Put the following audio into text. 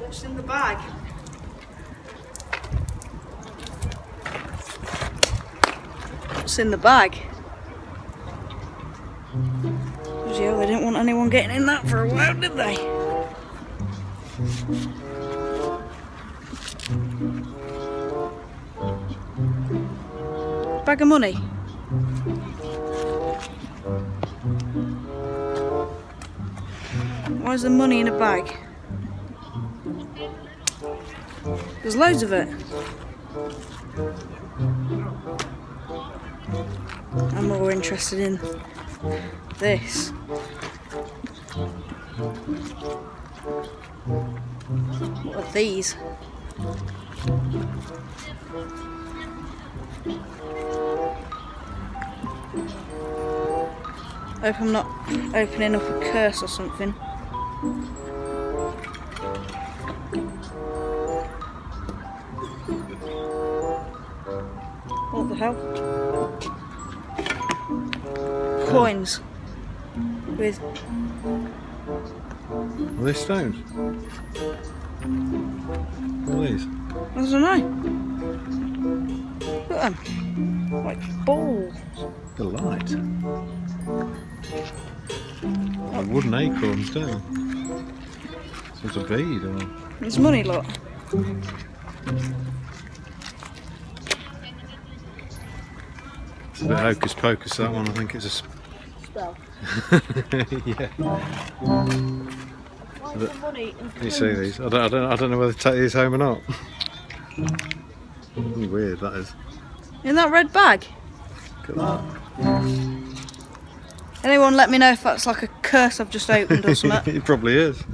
What's in the bag? What's in the bag? Yeah, they didn't want anyone getting in that for a while, did they? Bag of money. Why is there money in a bag? There's loads of it. I'm more interested in this. What are these? Hope I'm not opening up a curse or something. What the hell? Coins with. Are they stones? What are these? I don't know. Look at them. Like balls. The light. Like wooden acorns, don't they? So it's a bead or. There's money, look. It's a bit hocus pocus, that one. I think it's a Spell. yeah. Why is there money in Can you see these? I don't know whether to take these home or not. Really weird that is. in that red bag? Look at that. Anyone let me know if that's like a curse I've just opened or something. It probably is.